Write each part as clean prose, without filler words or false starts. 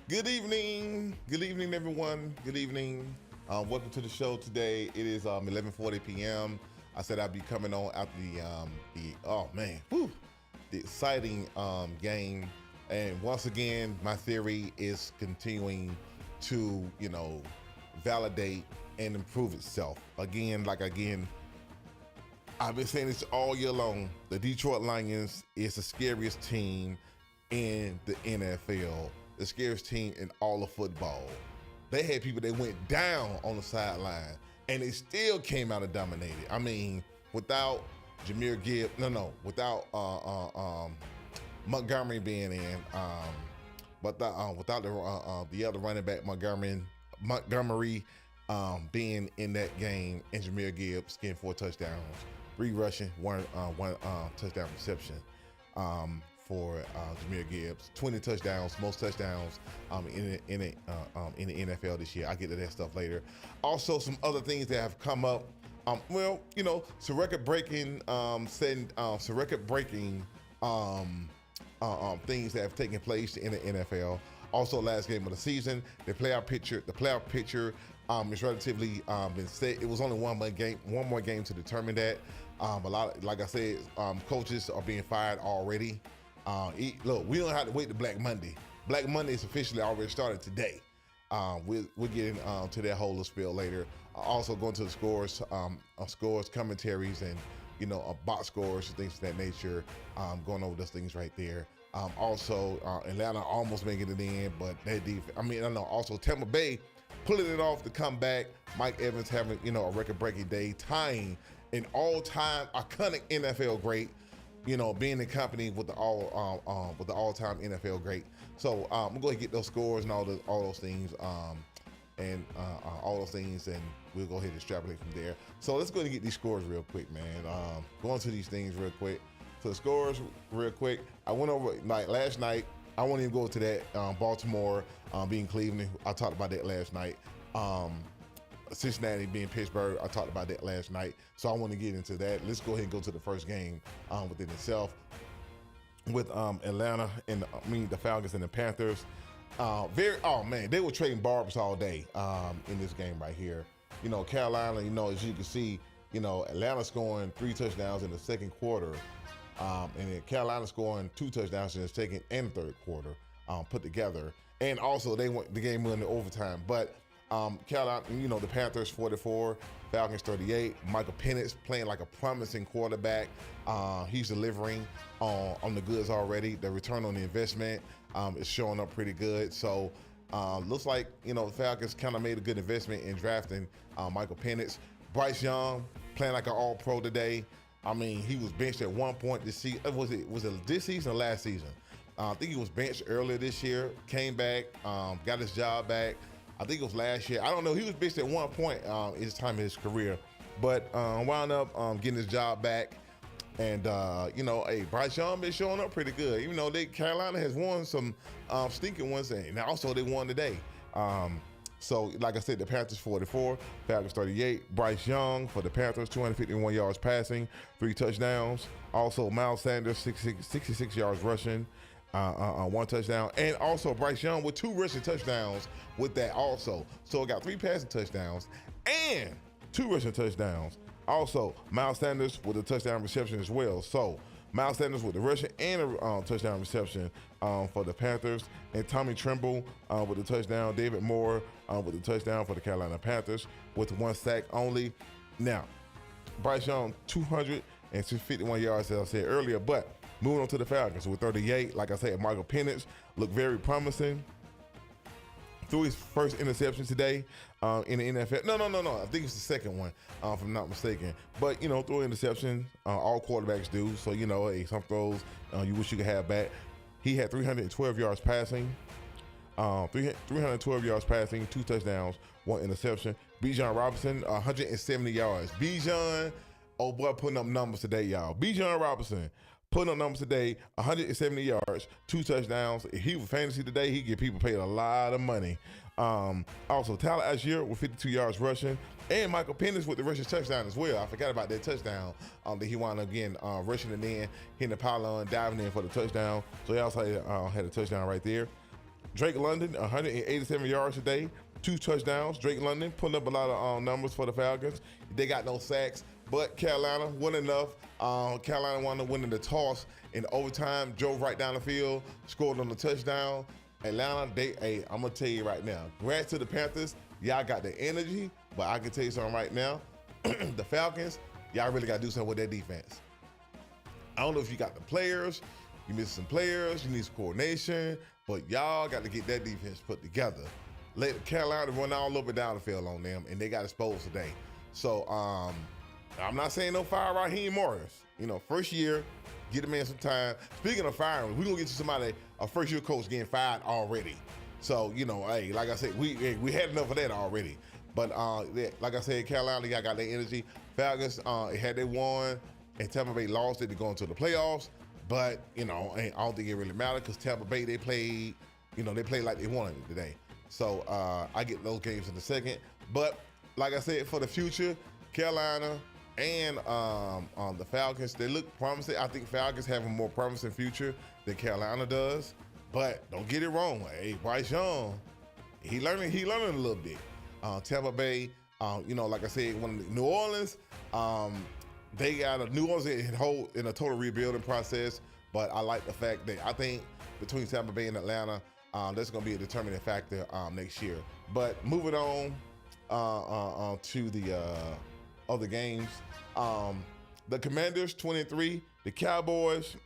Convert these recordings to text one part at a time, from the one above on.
Good evening, everyone. Good evening. Welcome to the show today. It is 11:40 p.m. I said I'd be coming on after the exciting game. And once again, my theory is continuing to validate and improve itself. Again, I've been saying this all year long. The Detroit Lions is the scariest team in the NFL. The scariest team in all of football. They had people that went down on the sideline, and they still came out and dominated. I mean, without Jahmyr Gibbs, without Montgomery being in, without the other running back Montgomery being in that game, and Jahmyr Gibbs getting 4 touchdowns, 3 rushing, one touchdown reception. For Jahmyr Gibbs, 20 touchdowns, most touchdowns in the NFL this year. I'll get to that stuff later. Also, some other things that have come up. Some record-breaking things that have taken place in the NFL. Also, last game of the season, the playoff picture is relatively been set. It was only one more game to determine that. Like I said, coaches are being fired already. Look, we don't have to wait to Black Monday. Black Monday is officially already started today. We'll get into that whole spiel later. Also going to the scores, commentaries, and box scores and things of that nature. Going over those things right there. Also, Atlanta almost making it in, but that defense. Also Tampa Bay pulling it off to come back. Mike Evans having a record-breaking day, tying an all-time iconic NFL great. Being in company with the all-time NFL great. So I'm gonna go ahead and get those scores and all those things, and we'll go ahead and extrapolate from there. So let's go ahead and get these scores real quick, man. Going to these things real quick. So the scores real quick. I went over last night. I won't even go to that. Baltimore being Cleveland. I talked about that last night. Cincinnati being Pittsburgh, I talked about that last night, so I want to get into that. Let's go ahead and go to the first game within itself with Atlanta and the Falcons and the Panthers. They were trading barbs all day in this game right here. Carolina, as you can see, Atlanta scoring 3 touchdowns in the second quarter, and then Carolina scoring 2 touchdowns in the second and third quarter put together, and also they went the game in the overtime, but. Carolina, the Panthers 44, Falcons 38. Michael Penix playing like a promising quarterback. He's delivering on the goods already. The return on the investment is showing up pretty good. So looks like the Falcons kind of made a good investment in drafting Michael Penix. Bryce Young playing like an All-Pro today. He was benched at one point this season. Was it this season or last season? I think he was benched earlier this year. Came back, got his job back. I think it was last year. I don't know. He was benched at one point in his time in his career, but wound up getting his job back. And Bryce Young been showing up pretty good. Even though Carolina has won some stinking ones, and also they won today. So like I said, the Panthers 44, Falcons 38. Bryce Young for the Panthers, 251 yards passing, 3 touchdowns. Also Miles Sanders, 66 yards rushing. 1 touchdown, and also Bryce Young with 2 rushing touchdowns with that also. So it got 3 passing touchdowns and 2 rushing touchdowns. Also, Miles Sanders with a touchdown reception as well. So Miles Sanders with the rushing and a touchdown reception for the Panthers, and Tommy Tremble with a touchdown. David Moore with a touchdown for the Carolina Panthers with 1 sack only. Now, Bryce Young 251 yards, as I said earlier, but moving on to the Falcons with 38, like I said, Michael Penix looked very promising. Threw his first interception today in the NFL. No. I think it's the second one, if I'm not mistaken. But, throw an interception. All quarterbacks do. So, some throws you wish you could have back. He had 312 yards passing. 312 yards passing, 2 touchdowns, 1 interception. Bijan Robinson, 170 yards. Bijan, oh boy, putting up numbers today, y'all. Bijan Robinson putting up numbers today, 170 yards, 2 touchdowns. If he was fantasy today, he'd get people paid a lot of money. Also, Tyler Algier with 52 yards rushing, and Michael Penix with the rushing touchdown as well. I forgot about that touchdown that he wound up getting, rushing it in, hitting the pylon, diving in for the touchdown. So he also had a touchdown right there. Drake London, 187 yards today, 2 touchdowns. Drake London putting up a lot of numbers for the Falcons. They got no sacks, but Carolina won enough. Carolina wound up winning the toss in overtime, drove right down the field, scored on the touchdown. Atlanta, I'm gonna tell you right now, congrats to the Panthers. Y'all got the energy, but I can tell you something right now. The Falcons, y'all really gotta do something with their defense. I don't know if you got the players, you miss some players, you need some coordination, but y'all got to get that defense put together. Let Carolina run all over down the field on them, and they got exposed today. So I'm not saying no fire Raheem Morris. First year, get the man some time. Speaking of firing, we're gonna get you somebody, a first-year coach getting fired already. So, hey, like I said, we had enough of that already. But like I said, Carolina, y'all got their energy. Falcons, had they won and Tampa Bay lost it to go into the playoffs. But, I don't think it really mattered because Tampa Bay, they played like they wanted it today. So I get those games in a second. But like I said, for the future, Carolina and the Falcons, they look promising. I think Falcons have a more promising future than Carolina does. But don't get it wrong. Hey, Bryce Young, he learning a little bit. Tampa Bay, like I said, New Orleans, they got New Orleans in a total rebuilding process, but I like the fact that I think between Tampa Bay and Atlanta, that's going to be a determining factor next year. But moving on to the other games, the Commanders 23, the Cowboys.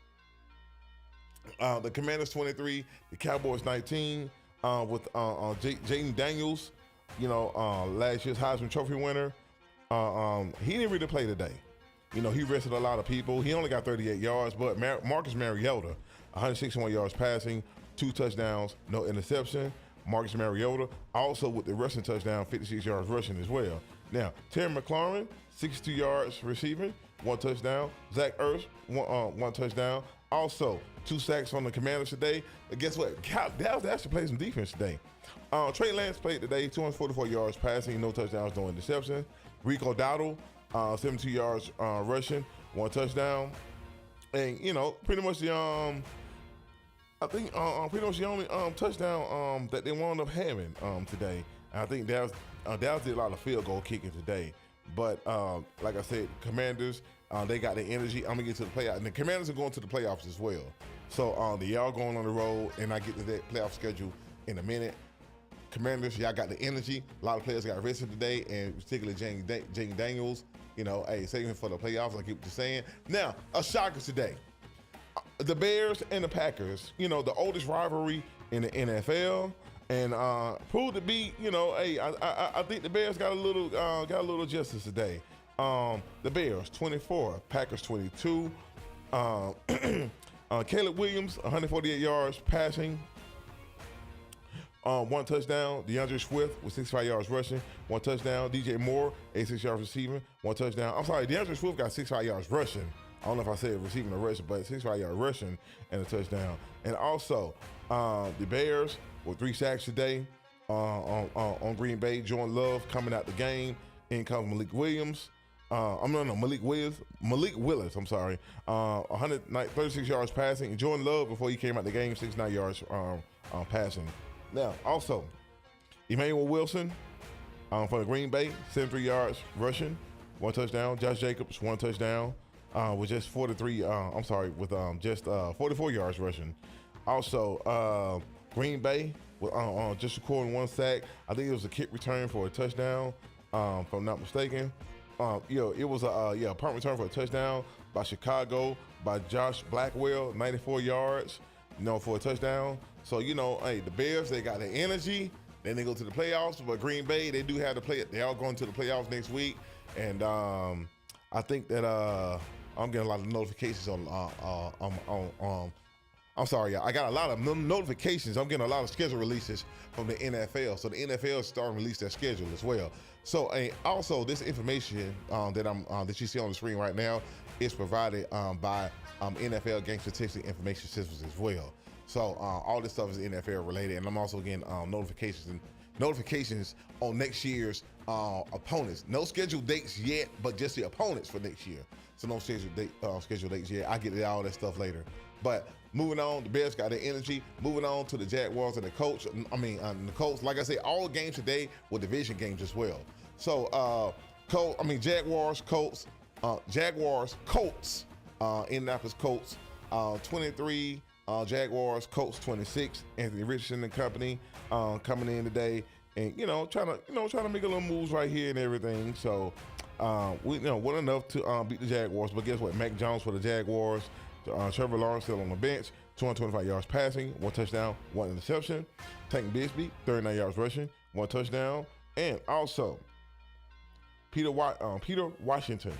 The Commanders 23, the Cowboys 19, with Jaden Daniels, last year's Heisman Trophy winner. He didn't really play today. He rested a lot of people. He only got 38 yards, but Marcus Mariota, 161 yards passing, 2 touchdowns, no interception. Marcus Mariota also with the rushing touchdown, 56 yards rushing as well. Now, Terry McLaurin, 62 yards receiving, 1 touchdown. Zach Ertz, 1 touchdown. Also, 2 sacks from the Commanders today. But guess what? Dallas actually played some defense today. Trey Lance played today, 244 yards passing, no touchdowns, no interception. Rico Dowdle, 72 yards rushing, 1 touchdown. And, pretty much the only touchdown that they wound up having today. And I think Dallas did a lot of field goal kicking today. But like I said, Commanders, they got the energy. I'm going to get to the playoffs. And the Commanders are going to the playoffs as well. So they are going on the road, and I get to that playoff schedule in a minute. Commanders, y'all got the energy. A lot of players got arrested today, and particularly Jaden Daniels. Saving for the playoffs, like you were saying. Now, a shocker today. The Bears and the Packers, the oldest rivalry in the NFL, and proved to be, I think the Bears got a little justice today. The Bears 24, Packers 22. Caleb Williams 148 yards passing, 1 touchdown. DeAndre Swift with 65 yards rushing, 1 touchdown. DJ Moore 86 yards receiving, 1 touchdown. I'm sorry, DeAndre Swift got 65 yards rushing. I don't know if I said receiving or rushing, but 65 yard rushing and a touchdown. And also, the Bears with 3 sacks today on Green Bay. Jordan Love coming out the game. In comes Malik Willis. Malik Willis. I'm sorry. 136 yards passing. And Jordan Love before he came out the game, 69 yards passing. Now, also, Emmanuel Wilson for the Green Bay, 73 yards rushing, 1 touchdown. Josh Jacobs, 1 touchdown. With just 44 yards rushing. Also, Green Bay with just recording 1 sack. I think it was a kick return for a touchdown, if I'm not mistaken. It was a punt return for a touchdown by Chicago by Josh Blackwell, 94 yards, for a touchdown. So the Bears, they got the energy. Then they go to the playoffs. But Green Bay, they do have to play. They are going to the playoffs next week, and I think that I'm getting a lot of notifications on I'm sorry, y'all. I got a lot of notifications. I'm getting a lot of schedule releases from the NFL. So the NFL is starting to release their schedule as well. So also this information that you see on the screen right now is provided by NFL Game Statistics Information Systems as well. So all this stuff is NFL related, and I'm also getting notifications on next year's opponents. No scheduled dates yet, but just the opponents for next year. So no scheduled dates yet. I get all that stuff later. But moving on, the Bears got their energy. Moving on to the Jaguars and the Colts. The Colts. Like I said, all games today were division games as well. So, Jaguars, Colts, Indianapolis Colts, 23. Jaguars, Colts 26. Anthony Richardson and company coming in today, and trying to make a little moves right here and everything. So we wasn't enough to beat the Jaguars, but guess what? Mac Jones for the Jaguars. Trevor Lawrence still on the bench, 225 yards passing, 1 touchdown, 1 interception. Tank Bigsby, 39 yards rushing, 1 touchdown, and also Parker Washington,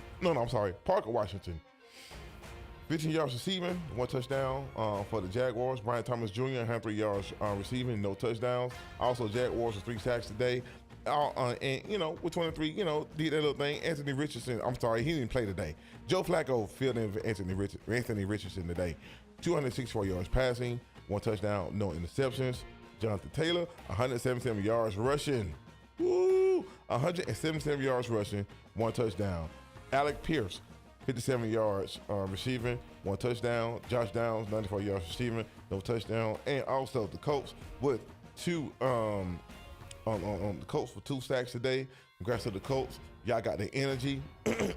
15 yards receiving, 1 touchdown for the Jaguars. Brian Thomas Jr. had 3 yards receiving, no touchdowns. Also, Jaguars with 3 sacks today. With 23, did that little thing. Anthony Richardson, he didn't play today. Joe Flacco filled in for Anthony Richardson today. 264 yards passing, 1 touchdown, no interceptions. Jonathan Taylor, 177 yards rushing. Woo! 177 yards rushing, 1 touchdown. Alec Pierce, 57 yards receiving, 1 touchdown. Josh Downs, 94 yards receiving, no touchdown. And also the Colts with 2 the Colts for 2 sacks today. Congrats to the Colts. Y'all got the energy,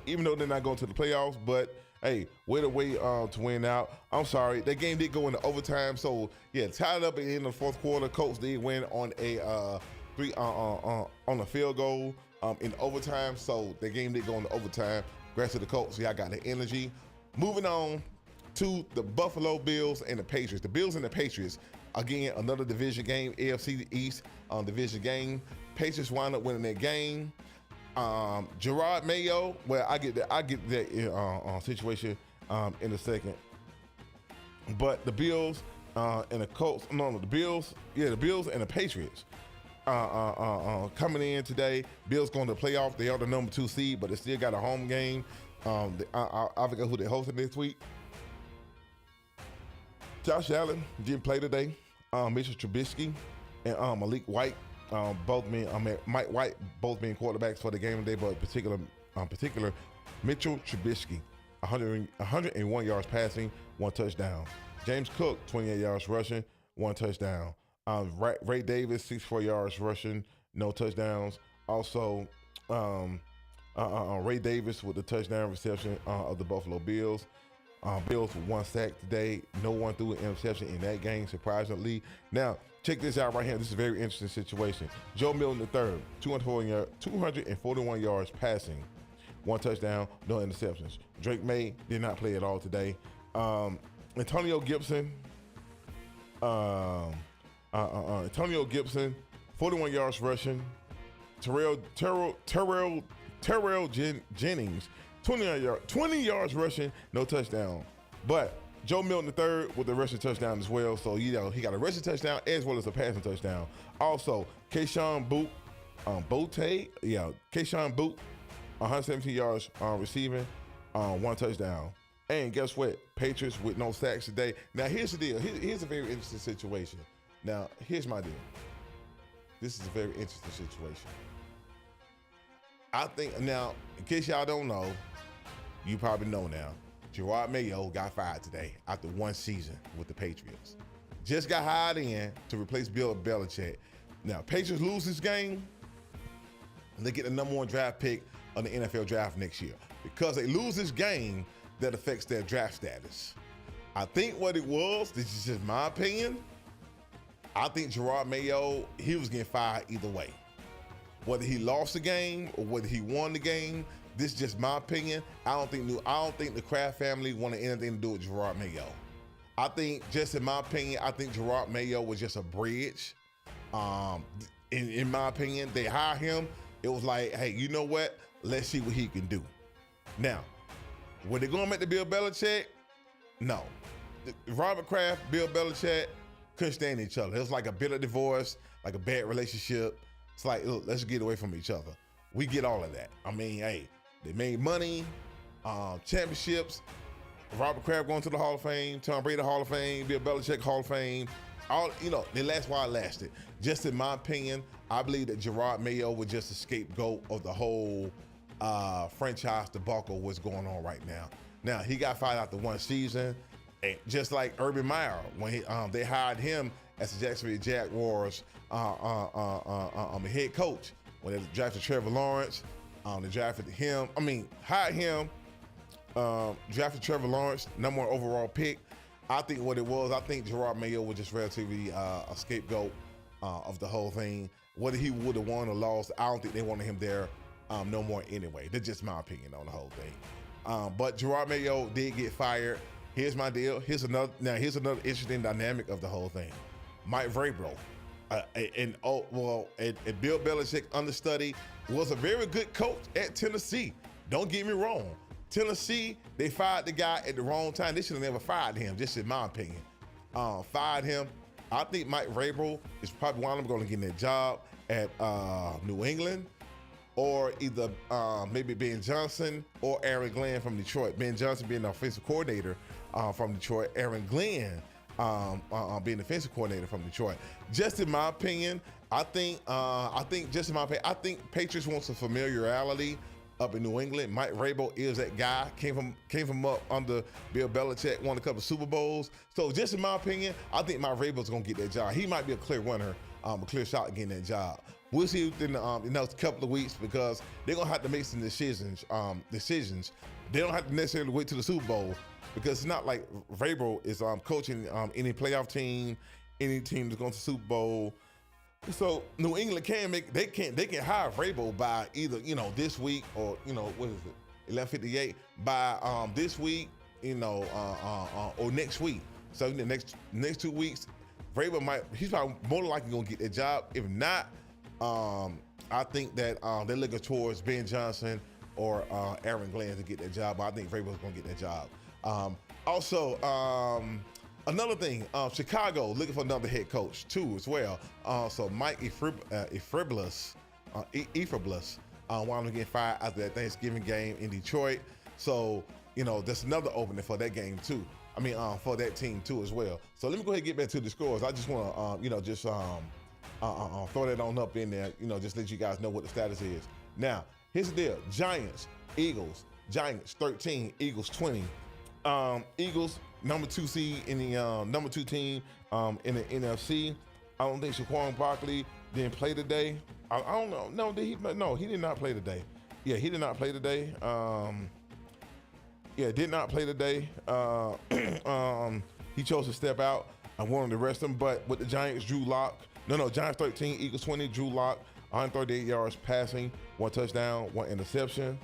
even though they're not going to the playoffs. But hey, way to win out. I'm sorry, that game did go into overtime. So yeah, tied up at the end of the 4th quarter. Colts did win on a on a field goal in overtime. So the game did go into overtime. Congrats to the Colts. Y'all got the energy. Moving on to the Buffalo Bills and the Patriots. The Bills and the Patriots. Again, another division game, AFC East division game. Patriots wind up winning that game. Gerard Mayo, well, I get that situation in a second. But the Bills and the Colts, the Bills and the Patriots coming in today. Bills going to the playoff. They are the number 2 seed, but they still got a home game. I forget who they're hosting this week. Josh Allen didn't play today. Mitchell Trubisky and Malik White, Mike White, both being quarterbacks for the game today, but particular Mitchell Trubisky, 101 yards passing, 1 touchdown. James Cook, 28 yards rushing, 1 touchdown. Ray Davis, 64 yards rushing, no touchdowns. Also, Ray Davis with the touchdown reception of the Buffalo Bills. Bills with 1 sack today. No one threw an interception in that game, surprisingly. Now, check this out right here. This is a very interesting situation. Joe Milton III, 241 yards passing, 1 touchdown, no interceptions. Drake May did not play at all today. Antonio Gibson, 41 yards rushing. Terrell Jennings, 20 yards rushing, no touchdown. But Joe Milton III with the rushing touchdown as well. So, he got a rushing touchdown as well as a passing touchdown. Also, Keyshawn Boot, Keyshawn Boot, 117 yards receiving, 1 touchdown. And guess what? Patriots with no sacks today. Now, here's the deal. Here's a very interesting situation. Now, here's my deal. This is a very interesting situation. I think, now, in case y'all don't know, you probably know now, Gerard Mayo got fired today after 1 season with the Patriots. Just got hired in to replace Bill Belichick. Now, Patriots lose this game, and they get the number 1 draft pick of the NFL draft next year. Because they lose this game, that affects their draft status. I think what it was, this is just my opinion, I think Gerard Mayo, he was getting fired either way. Whether he lost the game or whether he won the game, this is just my opinion. I don't think the Kraft family wanted anything to do with Gerard Mayo. I think, just in my opinion, I think Gerard Mayo was just a bridge. In my opinion, they hired him. It was like, hey, you know what? Let's see what he can do. Now, were they going to make the Bill Belichick? No. Robert Kraft, Bill Belichick couldn't stand each other. It was like a bitter divorce, like a bad relationship. It's like, look, let's get away from each other. We get all of that. I mean, hey, they made money, championships. Robert Kraft going to the Hall of Fame, Tom Brady Hall of Fame, Bill Belichick Hall of Fame. All, they last while it lasted. Just in my opinion, I believe that Gerard Mayo was just a scapegoat of the whole franchise debacle what's going on right now. Now, he got fired after 1 season, And just like Urban Meyer, when they hired him as the Jacksonville Jaguars head coach, when they drafted Trevor Lawrence, they drafted him. Hired him, drafted Trevor Lawrence, number 1 overall pick. I think what it was, I think Gerard Mayo was just relatively a scapegoat of the whole thing. Whether he would have won or lost, I don't think they wanted him there no more anyway. That's just my opinion on the whole thing. But Gerard Mayo did get fired. Here's my deal. Here's another interesting dynamic of the whole thing. Mike Vrabel, and Bill Belichick understudy, was a very good coach at Tennessee. Don't get me wrong. Tennessee, they fired the guy at the wrong time. They should have never fired him, just in my opinion. Fired him. I think Mike Vrabel is probably one of them going to get that job at New England, or either maybe Ben Johnson or Aaron Glenn from Detroit. Ben Johnson being the offensive coordinator from Detroit. Aaron Glenn being the defensive coordinator from Detroit. Just in my opinion, I think Patriots want some familiarity up in New England. Mike Vrabel is that guy. Came from up under Bill Belichick, won a couple of Super Bowls. So just in my opinion, I think Mike Vrabel's gonna get that job. He might be a clear winner, a clear shot at getting that job. We'll see within the next couple of weeks, because they're gonna have to make some decisions. They don't have to necessarily wait till the Super Bowl, because it's not like Vrabel is coaching any playoff team, any team that's going to the Super Bowl. So New England they can hire Vrabel by either this week, or what is it, 11:58, by this week, or next week. So in the next 2 weeks, Vrabel he's probably more than likely gonna get that job. If not, I think that they're looking towards Ben Johnson or Aaron Glenn to get that job. But I think Vrabel's gonna get that job. Another thing, Chicago looking for another head coach too as well. So Mike Eifriblas wound up getting fired after that Thanksgiving game in Detroit. So that's another opening for that game too. For that team too as well. So let me go ahead and get back to the scores. I just want to throw that on up in there. Just let you guys know what the status is. Now here's the deal: Giants, Eagles. Giants 13, Eagles 20. Eagles number 2 seed in the number 2 team in the NFC. I don't think Saquon Barkley didn't play today. I don't know. No, did he? No, he did not play today. Yeah, he did not play today. Did not play today. He chose to step out. I wanted to rest him, but with the Giants, Drew Lock. Giants 13, Eagles 20. Drew Lock, 138 yards passing, 1 touchdown, 1 interception.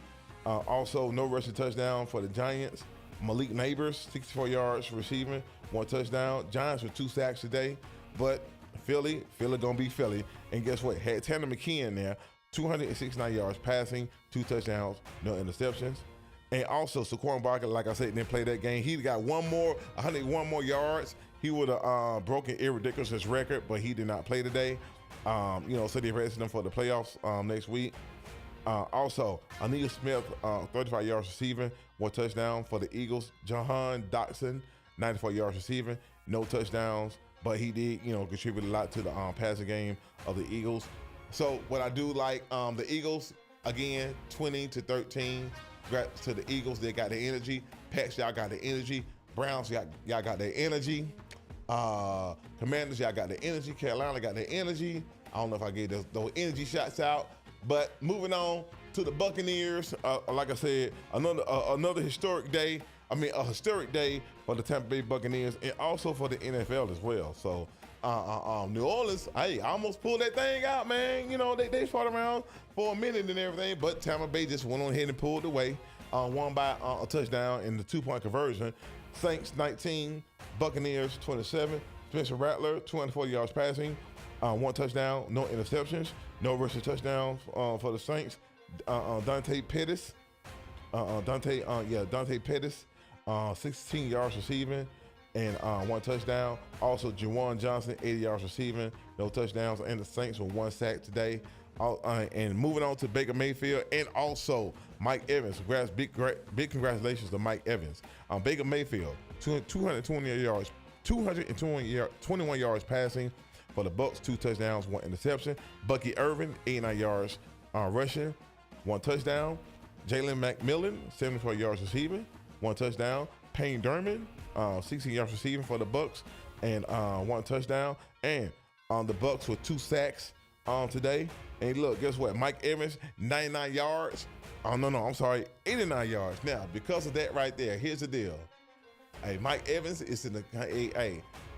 Also, no rushing touchdown for the Giants. Malik Neighbors, 64 yards receiving, 1 touchdown. Giants with 2 sacks today, but Philly gonna be Philly. And guess what? Had Tanner McKee there, 269 yards passing, 2 touchdowns, no interceptions. And also Saquon Barkley, like I said, didn't play that game. He got 101 more yards. He would have broken Eric Dickerson's record, but he did not play today. So they rested him for the playoffs next week. Also, Anita Smith, 35 yards receiving, 1 touchdown for the Eagles. Jahan Dotson, 94 yards receiving, no touchdowns, but he did, contribute a lot to the passing game of the Eagles. So what I do like, the Eagles, again, 20-13. Congrats to the Eagles. They got the energy. Pats, y'all got the energy. Browns, y'all got their energy. Commanders, y'all got the energy. Carolina got the energy. I don't know if I gave those energy shots out. But moving on to the Buccaneers, like I said, another historic day. A historic day for the Tampa Bay Buccaneers, and also for the NFL as well. So New Orleans, I almost pulled that thing out, man. They fought around for a minute and everything, but Tampa Bay just went on ahead and pulled away, won by a touchdown in the 2-point conversion. Saints 19, Buccaneers 27. Spencer Rattler, 240 yards passing, 1 touchdown, no interceptions, no rushing touchdowns for the Saints. Dante Pettis, 16 yards receiving and 1 touchdown. Also, Juwan Johnson, 80 yards receiving, no touchdowns, and the Saints with 1 sack today. And moving on to Baker Mayfield and also Mike Evans. Big congratulations to Mike Evans. Baker Mayfield, 221 yards passing for the Bucks, 2 touchdowns, 1 interception. Bucky Irvin, 89 yards rushing, 1 touchdown. Jalen McMillan, 74 yards receiving, 1 touchdown. Payne Durman, 16 yards receiving for the Bucks, and 1 touchdown. And the Bucks with 2 sacks today. And look, guess what? Mike Evans, 99 yards. Oh, no, I'm sorry, 89 yards. Now, because of that right there, here's the deal. Hey, Mike Evans is in the,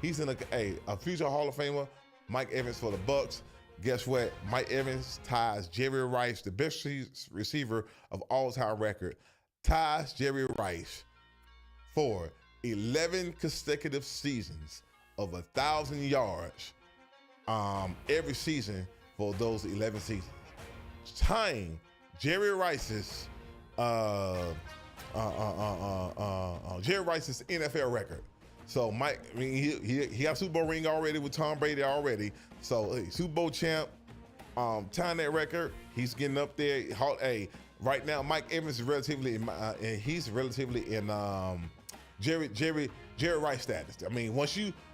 he's in a future Hall of Famer. Mike Evans for the Bucks. Guess what? Mike Evans ties Jerry Rice, the best receiver of all time record, ties Jerry Rice for 11 consecutive seasons of 1,000 yards every season for those 11 seasons, tying Jerry Rice's NFL record. So Mike, I mean, he got a Super Bowl ring already with Tom Brady already. So hey, Super Bowl champ, tying that record. He's getting up there. Hey, right now Mike Evans is relatively, and he's relatively in Jerry Rice status. I mean,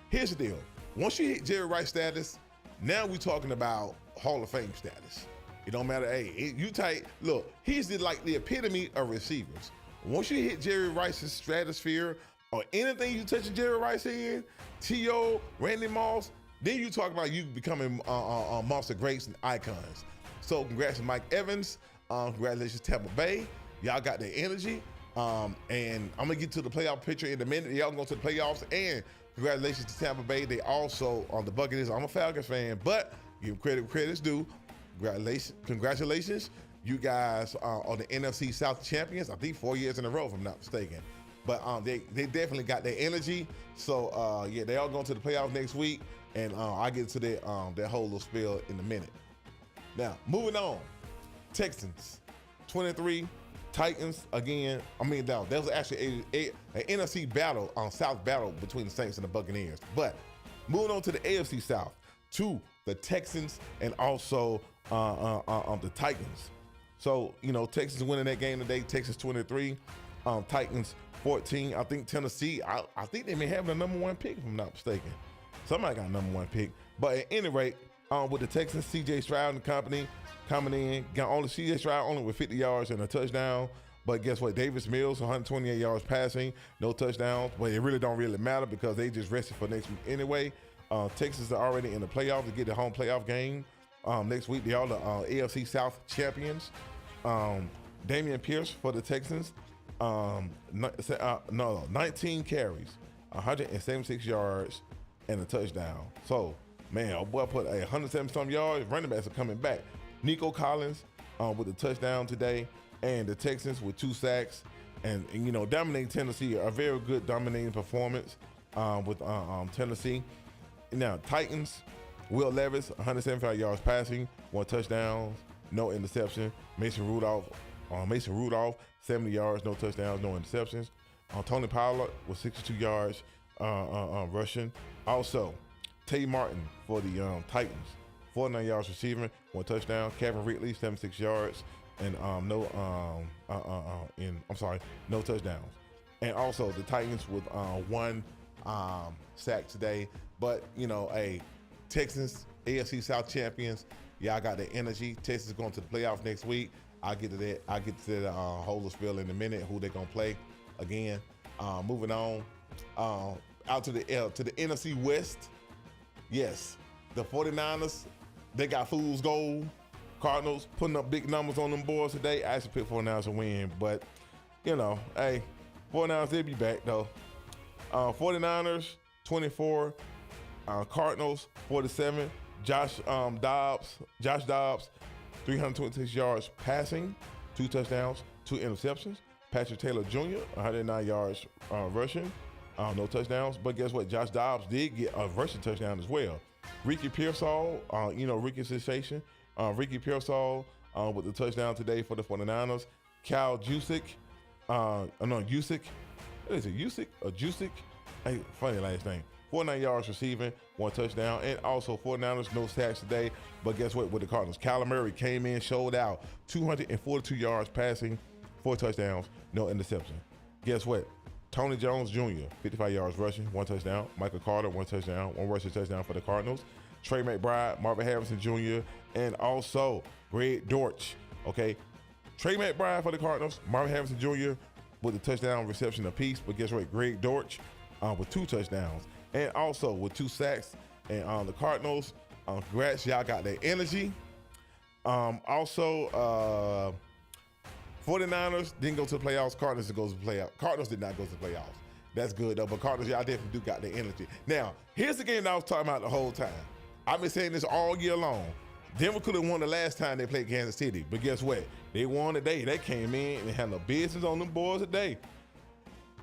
here's the deal. Once you hit Jerry Rice status, now we're talking about Hall of Fame status. It don't matter. Hey, you tight. Look, he's the epitome of receivers. Once you hit Jerry Rice's stratosphere, or anything you touch Jerry Rice in, T.O., Randy Moss, then you talk about you becoming monster greats and icons. So congrats to Mike Evans. Congratulations Tampa Bay. Y'all got the energy. And I'm gonna get to the playoff picture in a minute. Y'all go to the playoffs, and congratulations to Tampa Bay. They also on the Buccaneers. I'm a Falcons fan, but give credit's due. Congratulations. You guys are the NFC South champions. I think 4 years in a row, if I'm not mistaken. But they definitely got their energy. So yeah, they all going to the playoffs next week, and I'll get to that whole little spiel in a minute. Now, moving on, Texans 23, Titans again. I mean, that was actually an NFC battle, South battle between the Saints and the Buccaneers. But moving on to the AFC South, to the Texans and also the Titans. So, you know, Texans winning that game today. Texans 23, Titans 14. I think Tennessee, I think they may have the #1 pick, if I'm not mistaken. Somebody got a #1 pick. But at any rate, with the Texans, C.J. Stroud and company coming in, got only C.J. Stroud only with 50 yards and a touchdown. But guess what? Davis Mills, 128 yards passing, no touchdowns. But it really don't matter because they just rested for next week anyway. Texas are already in the playoffs to get the home playoff game. Next week, they are the AFC South champions. Damian Pierce for the Texans, 19 carries, 176 yards, and a touchdown. So, man, our boy put 170-some yards. Running backs are coming back. Nico Collins with a touchdown today, and the Texans with 2 sacks. And you know, dominating Tennessee, a very good dominating performance with Tennessee. Now, Titans, Will Levis, 175 yards passing, 1 touchdown, no interception. Mason Rudolph, 70 yards, no touchdowns, no interceptions. Tony Pollard with 62 yards rushing. Also, Tay Martin for the Titans, 49 yards receiving, 1 touchdown. Kevin Ridley, 76 yards, and no touchdowns. And also the Titans with 1 sack today. But you know, Texans, AFC South champions. Y'all got the energy. Texas going to the playoffs next week. I'll get to that. I'll get to the whole spiel in a minute. Who they're gonna play again. Moving on, out to the NFC West. Yes, the 49ers. They got fool's gold. Cardinals putting up big numbers on them boards today. I actually picked 49ers to win, but you know, 49ers they'll be back though. 49ers 24. Cardinals 47. Josh Dobbs, 326 yards passing, 2 touchdowns, 2 interceptions. Patrick Taylor Jr., 109 yards rushing, no touchdowns. But guess what? Josh Dobbs did get a rushing touchdown as well. Ricky Pearsall, Ricky sensation. Ricky Pearsall with the touchdown today for the 49ers. Cal Jusic, Jusic. What is it, Jusic or Jusic? Hey, funny last name. 49 yards receiving, 1 touchdown, and also 49ers, no sacks today. But guess what? With the Cardinals, Kyler Murray came in, showed out, 242 yards passing, 4 touchdowns, no interception. Guess what? Tony Jones Jr., 55 yards rushing, 1 touchdown. Michael Carter, 1 touchdown, 1 rushing touchdown for the Cardinals. Trey McBride, Marvin Harrison Jr., and also Greg Dortch. Okay, Trey McBride for the Cardinals, Marvin Harrison Jr. with a touchdown reception apiece. But guess what? Greg Dortch with 2 touchdowns, and also with 2 sacks. And the Cardinals, congrats, y'all got their energy. Also, 49ers didn't go to the playoffs. Cardinals did go to the playoffs. Cardinals did not go to the playoffs. That's good though, but Cardinals, y'all definitely do got their energy. Now, here's the game that I was talking about the whole time. I've been saying this all year long. Denver could have won the last time they played Kansas City, but guess what? They won today. They came in and had no business on them boys today.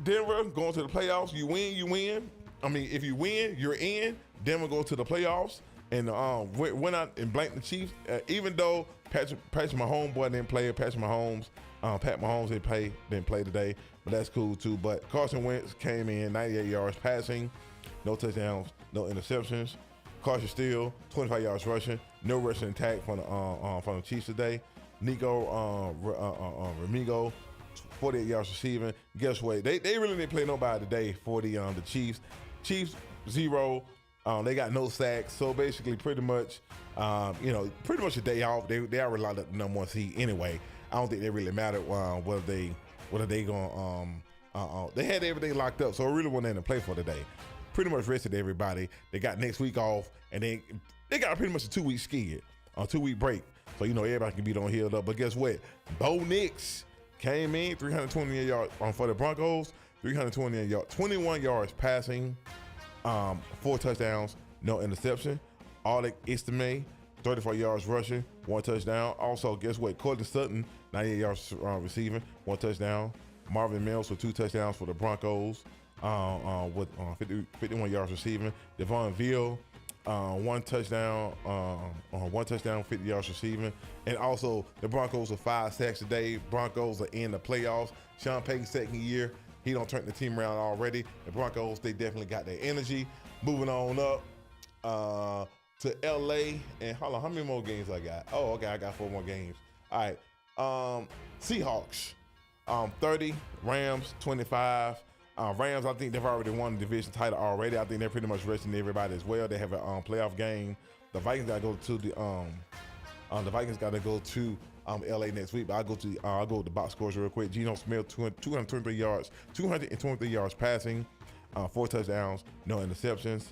Denver going to the playoffs. You win, you win. I mean, if you win, you're in. Denver go to the playoffs and went out and blanked the Chiefs. Even though Patrick Mahomes boy didn't play. Pat Mahomes didn't play today, but that's cool too. But Carson Wentz came in 98 yards passing, no touchdowns, no interceptions. Carson Steele 25 yards rushing, no rushing attack from the Chiefs today. Nico Remigo 48 yards receiving. Guess what? They really didn't play nobody today for the Chiefs. Chiefs 0. They got no sacks, so basically pretty much pretty much a day off. They already locked up the number 1 seed anyway. I don't think they really mattered whether they going they had everything locked up, so it really wasn't anything to play for today. Pretty much rested everybody. They got next week off, and they got pretty much a 2-week skid, a 2-week break, so everybody can be on healed up. But guess what? Bo Nix came in 328 yards for the Broncos, 328 yards, 21 yards passing, 4 touchdowns, no interception. Alec Istime 34 yards rushing, 1 touchdown. Also, guess what? Cortland Sutton 98 yards receiving, 1 touchdown. Marvin Mills with 2 touchdowns for the Broncos, with 51 yards receiving. Devon Veal, 1 touchdown, 50 yards receiving. And also the Broncos with 5 sacks today. Broncos are in the playoffs. Sean Payton's second year. He don't turn the team around already. The Broncos, they definitely got their energy. Moving on up to LA. And hold on, how many more games I got? Oh, okay, I got 4 more games. All right. Seahawks, 30. Rams, 25. Rams, I think they've already won the division title already. I think they're pretty much resting everybody as well. They have a playoff game. The Vikings got to go to LA next week. But I'll go with the box scores real quick. Geno Smith, 223 yards passing, 4 touchdowns, no interceptions.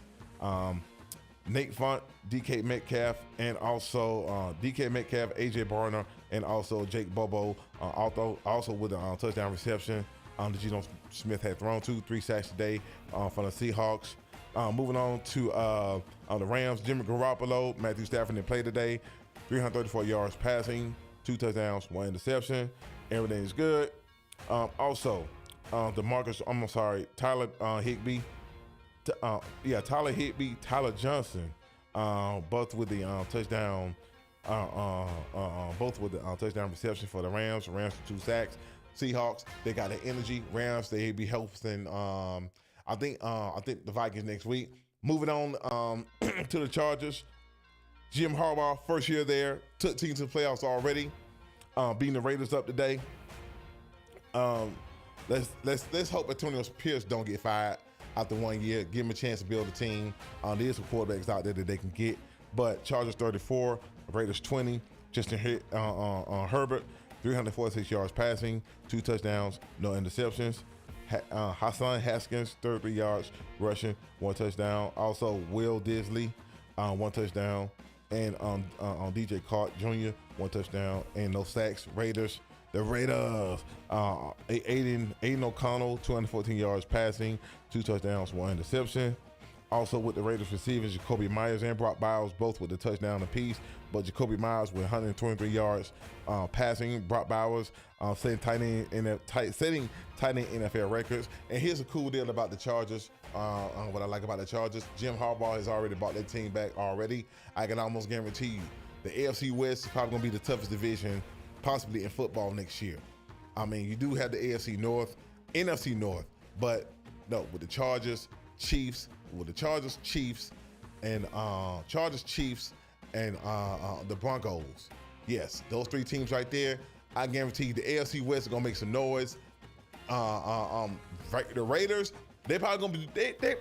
Nate Font, DK Metcalf, and also DK Metcalf, AJ Barner, and also Jake Bobo, also with a touchdown reception. That Geno Smith had thrown 3 sacks today from the Seahawks. Moving on to the Rams, Jimmy Garoppolo, Matthew Stafford didn't play today, 334 yards passing, 2 touchdowns, 1 interception. Everything is good. Also, Tyler Higbee. Tyler Higbee, Tyler Johnson, both with the touchdown, both with the touchdown reception for the Rams. Rams for 2 sacks. Seahawks, they got the energy. Rams, they be helping. I think the Vikings next week. Moving on to the Chargers. Jim Harbaugh, first year there, took teams to the playoffs already, beating the Raiders up today. Let's hope Antonio Pierce don't get fired after 1 year. Give him a chance to build a team. There's some quarterbacks out there that they can get. But Chargers 34, Raiders 20. Justin Herbert, 346 yards passing, 2 touchdowns, no interceptions. Hassan Haskins, 33 yards rushing, 1 touchdown. Also, Will Disley, 1 touchdown. And DJ Clark Jr., 1 touchdown, and no sacks. The Raiders, Aiden O'Connell, 214 yards passing, 2 touchdowns, 1 interception. Also with the Raiders receivers, Jacoby Myers and Brock Bowers, both with a touchdown apiece. But Jacoby Myers with 123 yards passing. Brock Bowers setting tight end NFL records. And here's a cool deal about the Chargers. What I like about the Chargers, Jim Harbaugh has already brought that team back already. I can almost guarantee you the AFC West is probably going to be the toughest division possibly in football next year. I mean, you do have the AFC North, NFC North, but no, with the Chargers, Chiefs, and the Broncos. Yes, those 3 teams right there. I guarantee you the AFC West is gonna make some noise. The Raiders, they probably gonna be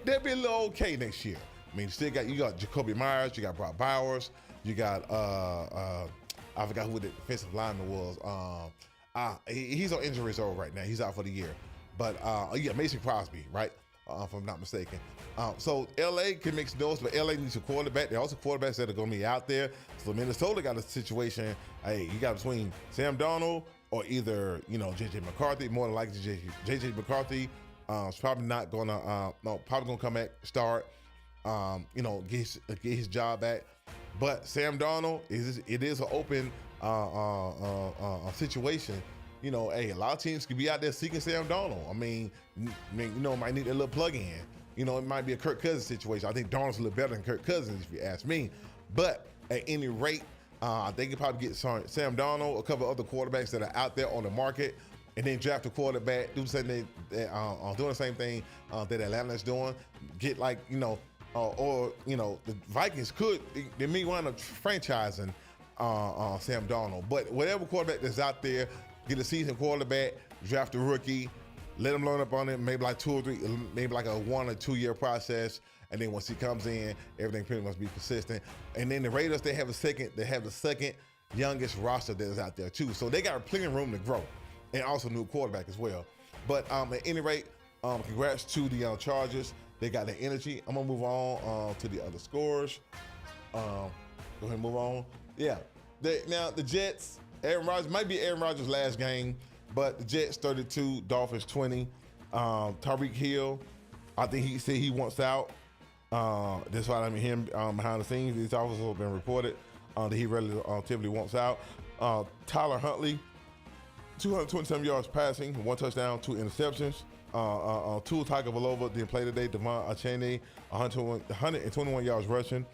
they'll be a little okay next year. I mean, you got Jacoby Myers, you got Brock Bowers, you got I forgot who the defensive lineman was. He's on injury reserve right now. He's out for the year. But Mason Crosby, right? if I'm not mistaken. So LA can make some noise, but LA needs a quarterback. There are also quarterbacks that are going to be out there. So Minnesota got a situation. Hey, you got between Sam Darnold or either JJ McCarthy. More than likely, JJ McCarthy is probably not going to probably going to come back start. Get his job back. But Sam Darnold it is an open situation. Hey, a lot of teams could be out there seeking Sam Darnold. I mean, might need a little plug-in. It might be a Kirk Cousins situation. I think Darnold's a little better than Kirk Cousins, if you ask me. But at any rate, I think you probably get Sam Darnold, a couple of other quarterbacks that are out there on the market, and then draft a quarterback, doing the same thing that Atlanta's doing. Get the Vikings they may wind up franchising Sam Darnold. But whatever quarterback that's out there, get a seasoned quarterback, draft a rookie, let him learn up on it, maybe like 2 or 3, maybe like a 1 or 2 year process. And then once he comes in, everything pretty much be consistent. And then the Raiders, they have the second youngest roster that is out there too. So they got plenty of room to grow, and also new quarterback as well. But at any rate, congrats to the Chargers. They got the energy. I'm gonna move on to the other scores. Go ahead and move on. Yeah. Now the Jets, Aaron Rodgers, might be Aaron Rodgers' last game, but the Jets 32, Dolphins 20. Tyreek Hill, I think he said he wants out. That's why him behind the scenes. These officers have been reported that he relatively wants out. Tyler Huntley, 227 yards passing, 1 touchdown, 2 interceptions. Tua Tagovailoa didn't play today. Devon Achane, 121 yards rushing,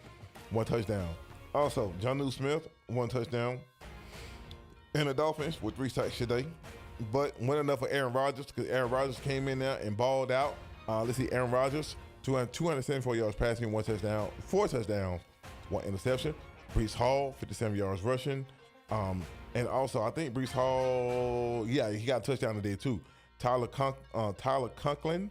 1 touchdown. Also, Jonnu Smith, 1 touchdown. And the Dolphins with 3 sacks today. But went enough for Aaron Rodgers, because Aaron Rodgers came in there and balled out. Let's see, Aaron Rodgers, 274 yards passing, 1 touchdown, 4 touchdowns, 1 interception. Breece Hall, 57 yards rushing. And also, I think Breece Hall, he got a touchdown today too. Tyler Conklin,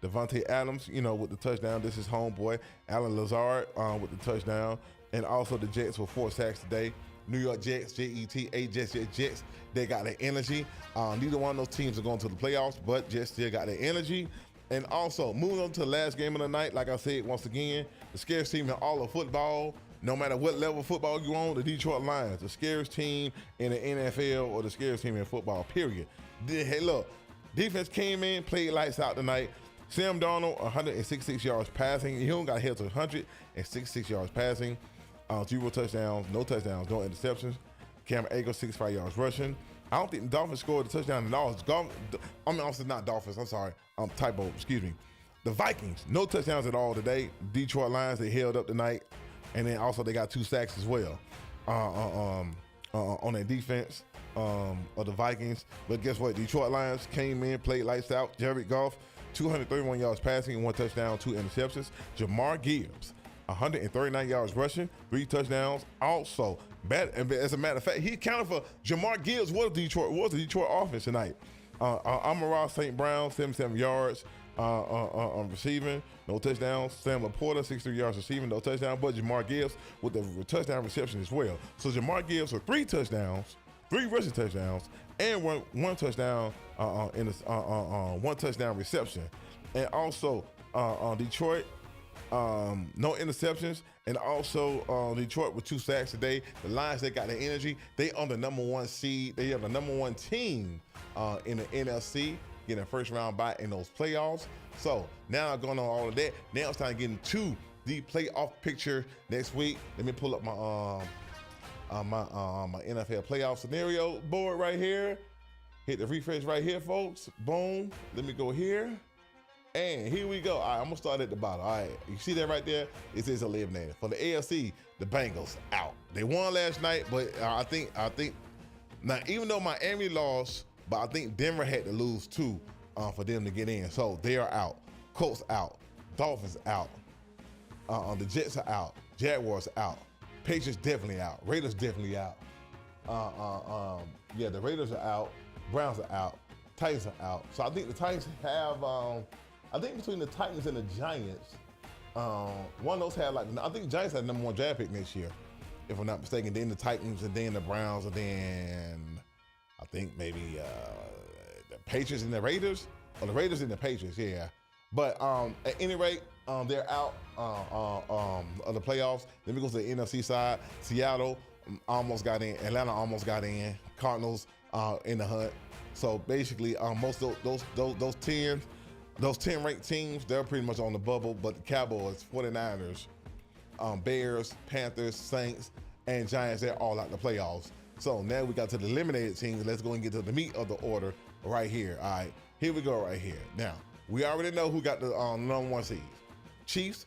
Devontae Adams, with the touchdown. This is homeboy. Alan Lazard with the touchdown. And also the Jets with 4 sacks today. New York Jets, Jets, they got the energy. Neither one of those teams are going to the playoffs, but Jets still got the energy. And also, moving on to the last game of the night, like I said, once again, the scariest team in all of football, no matter what level of football you're on, the Detroit Lions, the scariest team in the NFL or the scariest team in football, period. Hey, look, defense came in, played lights out tonight. Sam Darnold, 166 yards passing. He only got held to 166 yards passing. 0 touchdowns, no touchdowns, no interceptions. Cameron Akers, 65 yards rushing. I don't think the Dolphins scored a touchdown at all. Also not Dolphins, I'm sorry. Typo, excuse me. The Vikings, no touchdowns at all today. Detroit Lions, they held up tonight. And then also they got 2 sacks as well on their defense of the Vikings. But guess what? Detroit Lions came in, played lights out. Jared Goff, 231 yards passing, 1 touchdown, 2 interceptions. Jamar Gibbs, 139 yards rushing, 3 touchdowns. Also, as a matter of fact, he accounted for Jamar Gibbs was the Detroit offense tonight. Amon-Ra St. Brown, 77 yards receiving, no touchdowns. Sam Laporta, 63 yards receiving, no touchdown. But Jamar Gibbs with the touchdown reception as well. So Jamar Gibbs with 3 touchdowns, 3 rushing touchdowns, and one touchdown 1 touchdown reception. And also Detroit, no interceptions, and also Detroit with 2 sacks today. The Lions, they got the energy. They on the number 1 seed. They are the number 1 team in the NFC, getting a first round bye in those playoffs. So now going on all of that, now it's time to get into the playoff picture next week. Let me pull up my my NFL playoff scenario board right here. Hit the refresh right here, folks. Boom. Let me go here. And here we go. All right, I'm going to start at the bottom. All right, you see that right there? It says eliminated. For the AFC, the Bengals out. They won last night, but I think now, even though Miami lost, but I think Denver had to lose too for them to get in. So they are out. Colts out. Dolphins out. The Jets are out. Jaguars out. Patriots definitely out. Raiders definitely out. Yeah, the Raiders are out. Browns are out. Titans are out. So I think the Titans have, I think between the Titans and the Giants, one of those have I think the Giants had the number 1 draft pick next year, if I'm not mistaken. Then the Titans, and then the Browns, and then I think maybe the Patriots and the Raiders, or the Raiders and the Patriots, yeah. But at any rate, they're out of the playoffs. Then we go to the NFC side. Seattle almost got in. Atlanta almost got in. Cardinals in the hunt. So basically, most of those 10 ranked teams, they're pretty much on the bubble. But the Cowboys, 49ers, Bears, Panthers, Saints, and Giants, they're all out the playoffs. So now we got to the eliminated teams. Let's go and get to the meat of the order right here. All right, here we go right here. Now, we already know who got the number 1 seed. Chiefs,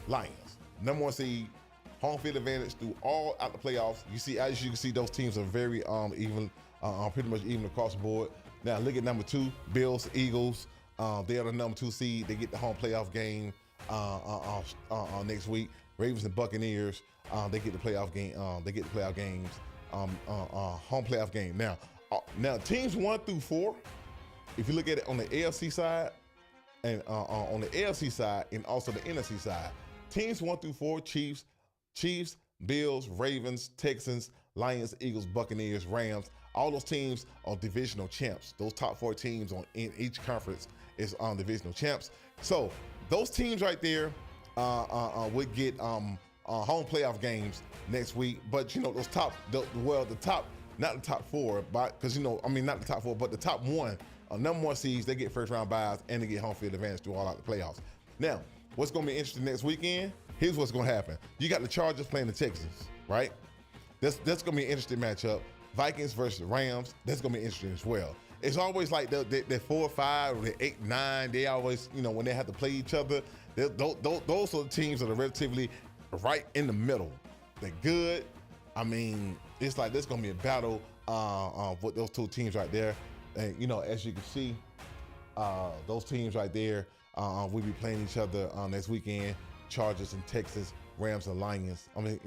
Lions. Number 1 seed, home field advantage through all out the playoffs. You see, as you can see, those teams are very even, pretty much even across the board. Now look at number 2, Bills, Eagles. They are the number 2 seed. They get the home playoff game next week. Ravens and Buccaneers, they get the playoff game. They get the playoff games, home playoff game. Now teams 1 through 4. If you look at it on the AFC side and on the AFC side and also the NFC side, teams 1 through 4, Chiefs, Bills, Ravens, Texans, Lions, Eagles, Buccaneers, Rams, all those teams are divisional champs. Those top 4 teams in each conference is divisional champs. So those teams right there would get home playoff games next week. But you know, those top, not the top 4, but because not the top 4, but the top 1. Number 1 seeds, they get first round byes and they get home field advantage through all out the playoffs. Now, what's going to be interesting next weekend? Here's what's going to happen. You got the Chargers playing the Texans, right? That's going to be an interesting matchup. Vikings versus Rams, that's going to be interesting as well. It's always like they're 4 or 5 or they're 8, 9. They always, when they have to play each other, those are the teams that are relatively right in the middle. They're good. I mean, it's like there's going to be a battle with those 2 teams right there. And, as you can see, those teams right there will be playing each other next weekend. Chargers and Texas, Rams and Lions. Rams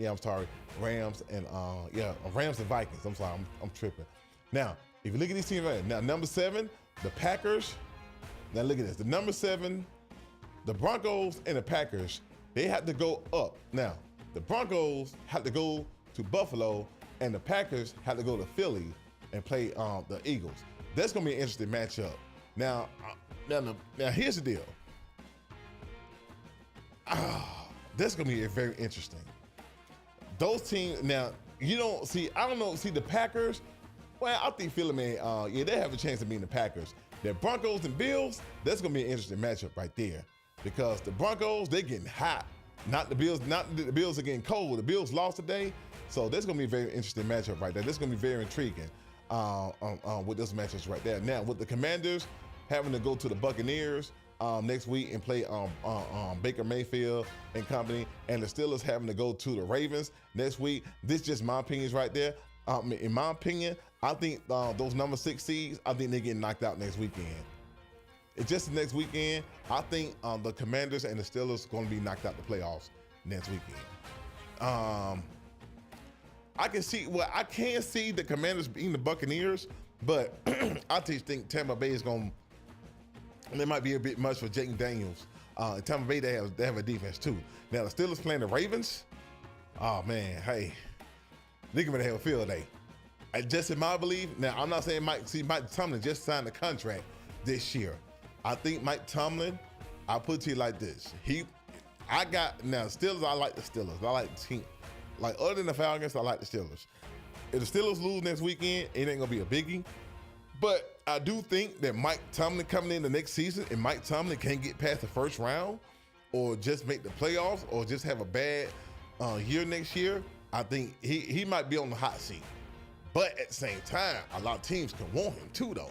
and Rams and Vikings. I'm sorry, I'm tripping. Now, if you look at these teams right now, number 7, the Packers. Now look at this. The number 7, the Broncos and the Packers, they have to go up. Now, the Broncos have to go to Buffalo and the Packers have to go to Philly and play the Eagles. That's going to be an interesting matchup. Now here's the deal. That's going to be very interesting. Those teams, now, I don't know, the Packers, well, I think Philly, man, they have a chance of beating the Packers. The Broncos and Bills, that's going to be an interesting matchup right there. Because the Broncos, they're getting hot. Not the Bills are getting cold. The Bills lost today. So that's going to be a very interesting matchup right there. That's going to be very intriguing with those matchups right there. Now, with the Commanders having to go to the Buccaneers next week and play Baker Mayfield and company, and the Steelers having to go to the Ravens next week, this is just my opinions right there. In my opinion, I think those number 6 seeds, I think they're getting knocked out next weekend. It's just the next weekend. I think the Commanders and the Steelers are going to be knocked out the playoffs next weekend. I can see the Commanders beating the Buccaneers, but I just think Tampa Bay is going to, it might be a bit much for Jake Daniels. Tampa Bay, they have a defense too. Now the Steelers playing the Ravens. Oh man, hey, they're going to have a field day. Just in my belief, now I'm not saying Mike Tomlin just signed a contract this year. I think Mike Tomlin, I'll put it to you like this. Steelers, I like the Steelers. I like the team. Like, other than the Falcons, I like the Steelers. If the Steelers lose next weekend, it ain't going to be a biggie. But I do think that Mike Tomlin coming in the next season, and Mike Tomlin can't get past the first round or just make the playoffs or just have a bad year next year, I think he might be on the hot seat. But at the same time, a lot of teams can want him too, though.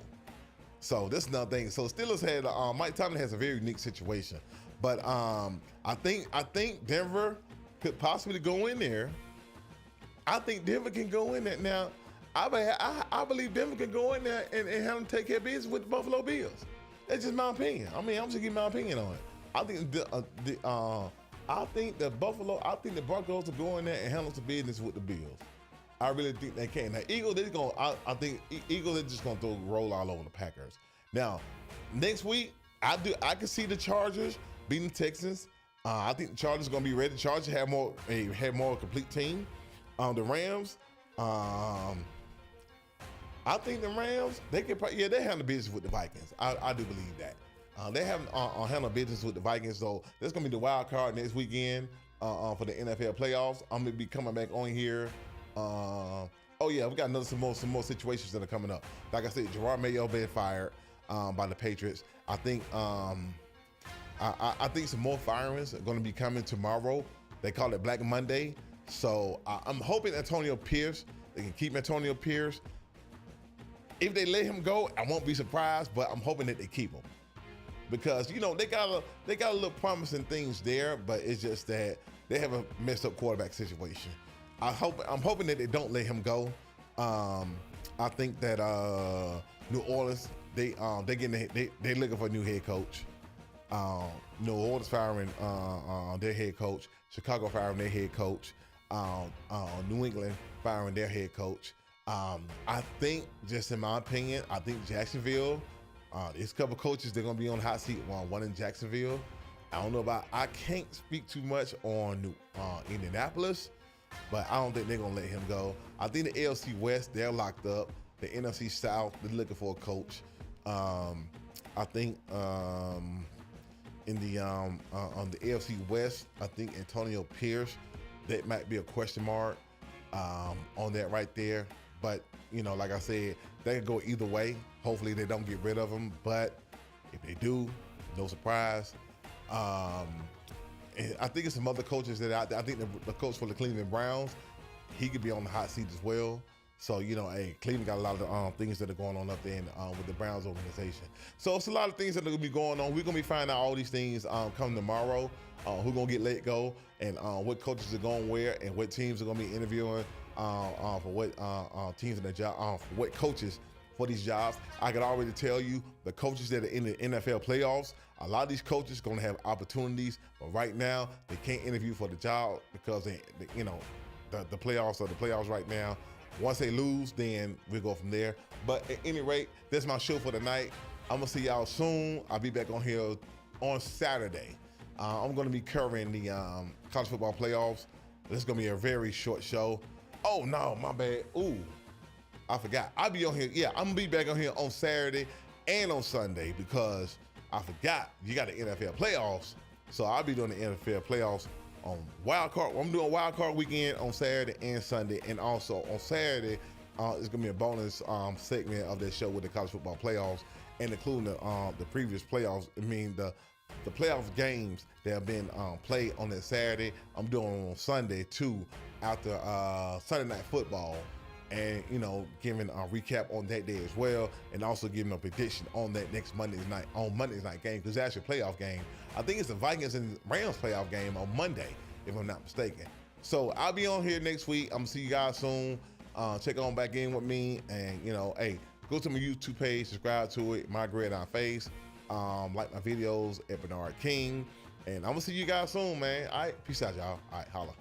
So this is another thing. So Steelers had Mike Tomlin has a very unique situation, but I think Denver could possibly go in there. I think Denver can go in there now. I believe Denver can go in there and have them take care of business with the Buffalo Bills. That's just my opinion. I mean, I'm just giving my opinion on it. I think the Broncos will go in there and handle some business with the Bills. I really think they can. Now, Eagles, I think Eagles are just gonna roll all over the Packers. Now, next week, I can see the Chargers beating the Texans. I think the Chargers are gonna be ready. The Chargers have more complete team. The Rams, I think the Rams, they handle business with the Vikings. I do believe that. They haven't handled business with the Vikings, so there's gonna be the wild card next weekend for the NFL playoffs. I'm gonna be coming back on here. Oh yeah, we got some more situations that are coming up. Like I said, Gerard Mayo been fired by the Patriots. I think I think some more firings are going to be coming tomorrow. They call it Black Monday. So I'm hoping Antonio Pierce, they can keep Antonio Pierce. If they let him go, I won't be surprised, but I'm hoping that they keep him. Because, you know, they got a little promising things there, but it's just that they have a messed up quarterback situation. I'm hoping that they don't let him go. I think that New Orleans, they're looking for a new head coach. New Orleans firing their head coach. Chicago firing their head coach. New England firing their head coach. I think, just in my opinion, I think Jacksonville, there's a couple coaches they're gonna be on the hot seat. One in Jacksonville. I can't speak too much on Indianapolis, but I don't think they're gonna let him go. I think the AFC West, they're locked up. The NFC South, they're looking for a coach. I think in the on the AFC West, I think Antonio Pierce, that might be a question mark on that right there. But, you know, like I said, they can go either way. Hopefully they don't get rid of him, but if they do, no surprise. And I think it's some other coaches that out there. I think the coach for the Cleveland Browns, he could be on the hot seat as well. So, you know, hey, Cleveland got a lot of things that are going on up there with the Browns organization. So it's a lot of things that are going to be going on. We're going to be finding out all these things come tomorrow, who's going to get let go, and what coaches are going where, and what teams are going to be interviewing for what teams in the job, for what coaches for these jobs. I can already tell you the coaches that are in the NFL playoffs, a lot of these coaches are going to have opportunities, but right now they can't interview for the job because the playoffs are the playoffs right now. Once they lose, then we go from there. But at any rate, that's my show for tonight. I'm gonna see y'all soon. I'll be back on here on Saturday. I'm gonna be covering the college football playoffs. This is gonna be a very short show. Oh no, my bad. Ooh, I forgot. I'll be on here. Yeah, I'm gonna be back on here on Saturday and on Sunday because I forgot you got the NFL playoffs. So I'll be doing the NFL playoffs on wild card. I'm doing wild card weekend on Saturday and Sunday, and also on Saturday, it's gonna be a bonus segment of that show with the college football playoffs, and including the previous playoffs. I mean the playoff games that have been played on that Saturday. I'm doing on Sunday too, after Sunday Night Football, and giving a recap on that day as well, and also giving a prediction on that next Monday's night game, because that's your playoff game. I think it's the Vikings and Rams playoff game on Monday, if I'm not mistaken. So I'll be on here next week. I'm gonna see you guys soon. Check on back in with me, and hey, go to my YouTube page, subscribe to it, MyGridironFace. Like my videos at Bernard King, and I'm gonna see you guys soon, man. All right, peace out, y'all. All right, holla.